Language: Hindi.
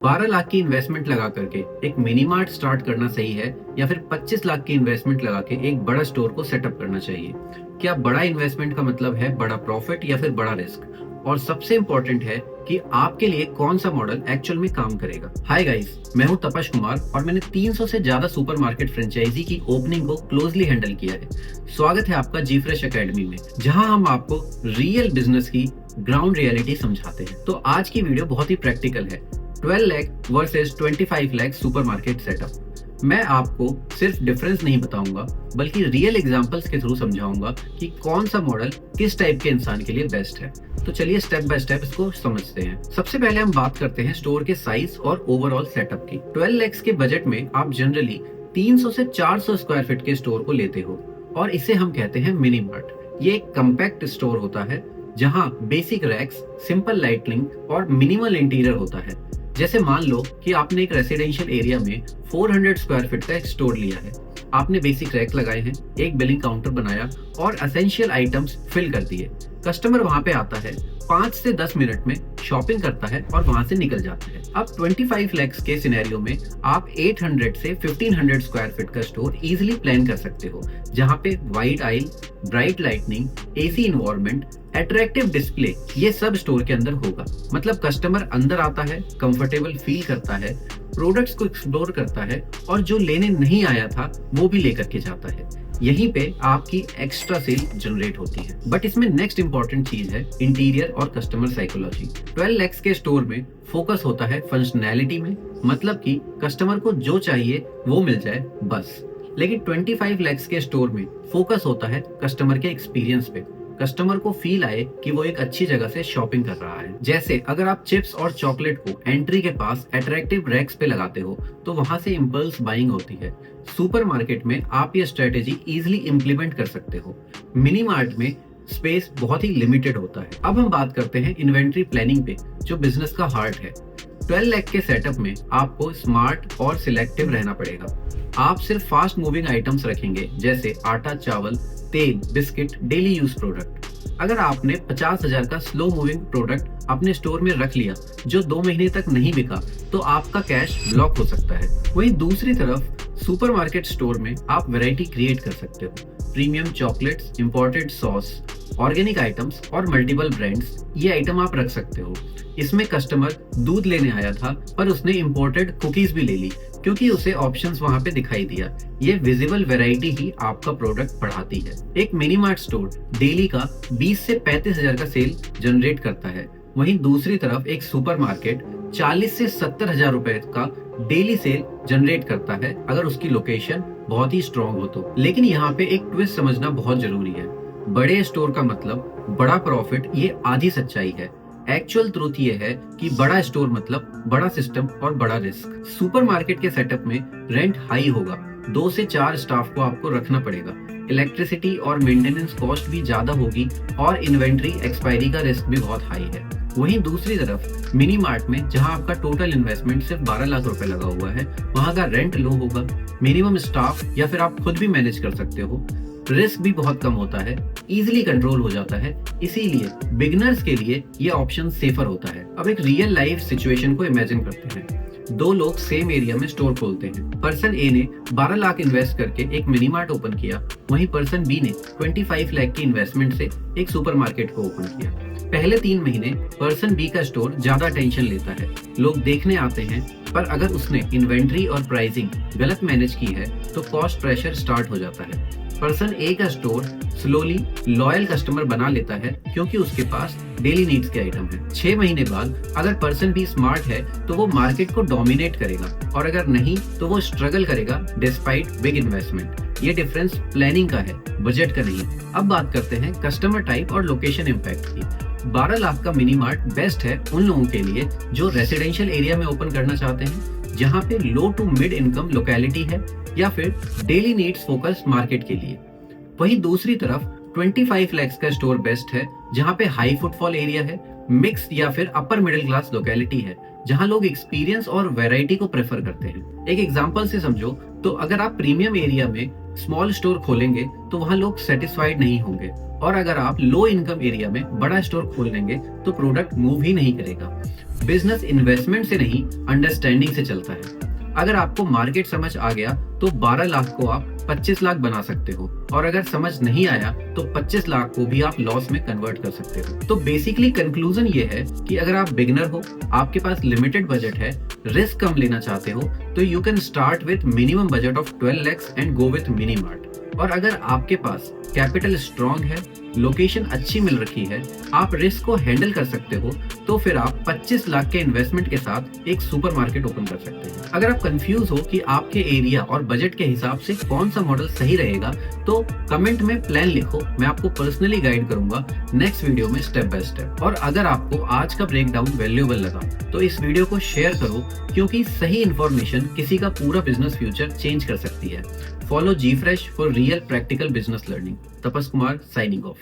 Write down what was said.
12 लाख की इन्वेस्टमेंट लगा करके एक मिनी मार्ट स्टार्ट करना सही है या फिर 25 लाख की इन्वेस्टमेंट लगा के एक बड़ा स्टोर को सेटअप करना चाहिए? क्या बड़ा इन्वेस्टमेंट का मतलब है बड़ा प्रॉफिट या फिर बड़ा रिस्क? और सबसे इंपॉर्टेंट है कि आपके लिए कौन सा मॉडल एक्चुअल में काम करेगा। हाय गाइस, मैं हूं तपश कुमार और मैंने 300 से ज्यादा सुपरमार्केट फ्रेंचाइजी की ओपनिंग को क्लोजली हैंडल किया है। स्वागत है आपका जी फ्रेश एकेडमी में, जहां हम आपको रियल बिजनेस की ग्राउंड रियलिटी समझाते हैं। तो आज की वीडियो बहुत ही प्रैक्टिकल है। 12 lakh versus 25 lakh supermarket setup. मैं आपको सिर्फ डिफरेंस नहीं बताऊंगा बल्कि रियल एग्जांपल्स के थ्रू समझाऊंगा कि कौन सा मॉडल किस टाइप के इंसान के लिए बेस्ट है। तो चलिए स्टेप बाय स्टेप इसको समझते हैं। सबसे पहले हम बात करते हैं स्टोर के साइज और ओवरऑल सेटअप की। 12 लाख के बजट में आप जनरली 300 से 400 स्क्वायर फीट के स्टोर को लेते हो और इसे हम कहते हैं मिनी मार्ट। ये एक कम्पैक्ट स्टोर होता है जहां बेसिक रैक्स, सिंपल लाइटिंग और मिनिमल इंटीरियर होता है। जैसे मान लो कि आपने एक रेसिडेंशियल एरिया में 400 स्क्वायर फीट का एक स्टोर लिया है। आपने बेसिक रैक लगाए हैं, एक बिलिंग काउंटर बनाया और एसेंशियल आइटम्स फिल कर दिए। कस्टमर वहां पे आता है, 5 से 10 मिनट में शॉपिंग करता है और वहां से निकल जाता है। अब 25 लाख के सिनेरियो में आप 800 से 1500 स्क्वायर फीट का स्टोर इजीली प्लान कर सकते हो, जहां पे wide aisle, bright lightning, AC environment, attractive display, ये सब स्टोर के अंदर होगा। मतलब कस्टमर अंदर आता है, कंफर्टेबल फील करता है, प्रोडक्ट्स को एक्सप्लोर करता है और जो लेने नहीं आया था वो भी लेकर के जाता है। यहीं पे आपकी एक्स्ट्रा सेल जनरेट होती है। बट इसमें नेक्स्ट इंपॉर्टेंट चीज है इंटीरियर और कस्टमर साइकोलॉजी। 12 लाख के स्टोर में फोकस होता है फंक्शनैलिटी में, मतलब कि कस्टमर को जो चाहिए वो मिल जाए बस। लेकिन 25 लाख के स्टोर में फोकस होता है कस्टमर के एक्सपीरियंस पे। कस्टमर को फील आए कि वो एक अच्छी जगह से शॉपिंग कर रहा है। जैसे अगर आप चिप्स और चॉकलेट को एंट्री के पास अट्रैक्टिव रैक्स पे लगाते हो तो वहां से इम्पल्स बाइंग होती है। सुपरमार्केट में आप ये स्ट्रेटेजी इजीली इंप्लीमेंट कर सकते हो। मिनी मार्ट में स्पेस बहुत ही लिमिटेड होता है। अब हम बात करते हैं इन्वेंट्री प्लानिंग पे, जो बिजनेस का हार्ट है। 12 लाख के सेटअप में आपको स्मार्ट और सिलेक्टिव रहना पड़ेगा। आप सिर्फ फास्ट मूविंग आइटम्स रखेंगे, जैसे आटा, चावल, तेल, बिस्किट, डेली यूज प्रोडक्ट। अगर आपने 50,000 का स्लो मूविंग प्रोडक्ट अपने स्टोर में रख लिया जो 2 महीने तक नहीं बिका, तो आपका कैश ब्लॉक हो सकता है। वहीं दूसरी तरफ सुपरमार्केट स्टोर में आप वैरायटी क्रिएट कर सकते हो। Premium chocolates, imported sauce, organic items और मल्टीपल ब्रांड्स, ये आइटम आप रख सकते हो। इसमें कस्टमर दूध लेने आया था पर उसने इंपोर्टेड कुकीज भी ले ली क्योंकि उसे ऑप्शंस वहां पे दिखाई दिया। ये विजिबल वैरायटी ही आपका प्रोडक्ट बढ़ाती है। एक मिनी मार्ट स्टोर डेली का 20 से 35,000 का सेल जनरेट करता है। वहीं दूसरी तरफ एक सुपरमार्केट 40 से 70,000 रुपए का डेली सेल जनरेट करता है, अगर उसकी लोकेशन बहुत ही स्ट्रॉन्ग हो तो। लेकिन यहाँ पे एक ट्विस्ट समझना बहुत जरूरी है। बड़े स्टोर का मतलब बड़ा प्रॉफिट, ये आधी सच्चाई है। एक्चुअल ट्रूथ ये है कि बड़ा स्टोर मतलब बड़ा सिस्टम और बड़ा रिस्क। सुपरमार्केट के सेटअप में रेंट हाई होगा, 2 से 4 स्टाफ को आपको रखना पड़ेगा। इलेक्ट्रिसिटी और मेंटेनेंस कॉस्ट भी ज्यादा होगी और इन्वेंट्री एक्सपायरी का रिस्क भी बहुत हाई है। वहीं दूसरी तरफ मिनी मार्ट में, जहां आपका टोटल इन्वेस्टमेंट सिर्फ 12 लाख रुपए लगा हुआ है, वहां का रेंट लो होगा, मिनिमम स्टाफ या फिर आप खुद भी मैनेज कर सकते हो, रिस्क भी बहुत कम होता है, इजीली कंट्रोल हो जाता है। इसीलिए बिगिनर्स के लिए ये ऑप्शन सेफर होता है। अब एक रियल लाइफ सिचुएशन को इमेजिन करते हैं। 2 लोग सेम एरिया में स्टोर खोलते हैं। पर्सन ए ने 12 लाख इन्वेस्ट करके एक मिनी मार्ट ओपन किया, वहीं पर्सन बी ने 25 लाख की इन्वेस्टमेंट से एक सुपरमार्केट को ओपन किया। पहले 3 महीने पर्सन बी का स्टोर ज्यादा टेंशन लेता है, लोग देखने आते हैं, पर अगर उसने इन्वेंट्री और प्राइसिंग गलत मैनेज की है तो कॉस्ट प्रेशर स्टार्ट हो जाता है। पर्सन ए का स्टोर स्लोली लॉयल कस्टमर बना लेता है क्योंकि उसके पास डेली नीड्स के आइटम है। 6 महीने बाद अगर पर्सन भी स्मार्ट है तो वो मार्केट को डोमिनेट करेगा, और अगर नहीं तो वो स्ट्रगल करेगा डिस्पाइट बिग इन्वेस्टमेंट। ये डिफरेंस प्लानिंग का है, बजट का नहीं। अब बात करते हैं कस्टमर टाइप और लोकेशन इम्पैक्ट की। 12 लाख का मिनी मार्ट बेस्ट है उन लोगों के लिए जो रेसिडेंशियल एरिया में ओपन करना चाहते हैं, जहां पे लो टू मिड इनकम लोकेलिटी है, या फिर डेली नीड्स फोकस मार्केट के लिए। वहीं दूसरी तरफ 25 लाख का स्टोर बेस्ट है जहां पे हाई फुटफॉल एरिया है, मिक्स या फिर अपर मिडिल क्लास लोकेलिटी है, जहां लोग एक्सपीरियंस और वैरायटी को प्रेफर करते हैं। एक एग्जांपल से समझो तो अगर आप प्रीमियम एरिया में स्मॉल स्टोर खोलेंगे तो वहां लोग सेटिस्फाइड नहीं होंगे, और अगर आप लो इनकम एरिया में बड़ा स्टोर खोल लेंगे तो प्रोडक्ट मूव ही नहीं करेगा। बिजनेस इन्वेस्टमेंट से नहीं, अंडरस्टैंडिंग से चलता है। अगर आपको मार्केट समझ आ गया तो 12 लाख को आप 25 लाख बना सकते हो, और अगर समझ नहीं आया तो 25 लाख को भी आप लॉस में कन्वर्ट कर सकते हो। तो बेसिकली कंक्लूजन ये है कि अगर आप बिगिनर हो, आपके पास लिमिटेड बजट है, रिस्क कम लेना चाहते हो, तो you can start with minimum budget of 12 lakhs and go with mini mart. और अगर आपके पास कैपिटल स्ट्रॉन्ग है, लोकेशन अच्छी मिल रखी है, आप रिस्क को हैंडल कर सकते हो, तो फिर आप 25 लाख के इन्वेस्टमेंट के साथ एक सुपरमार्केट ओपन कर सकते हैं। अगर आप कंफ्यूज हो कि आपके एरिया और बजट के हिसाब से कौन सा मॉडल सही रहेगा, तो कमेंट में प्लान लिखो, मैं आपको पर्सनली गाइड करूंगा नेक्स्ट वीडियो में स्टेप बाय स्टेप। और अगर आपको आज का ब्रेकडाउन वैल्यूएबल लगा तो इस वीडियो को शेयर करो, क्योंकि सही इंफॉर्मेशन किसी का पूरा बिजनेस फ्यूचर चेंज कर सकती है। Follow GFresh for real practical business learning. Tapas Kumar signing of.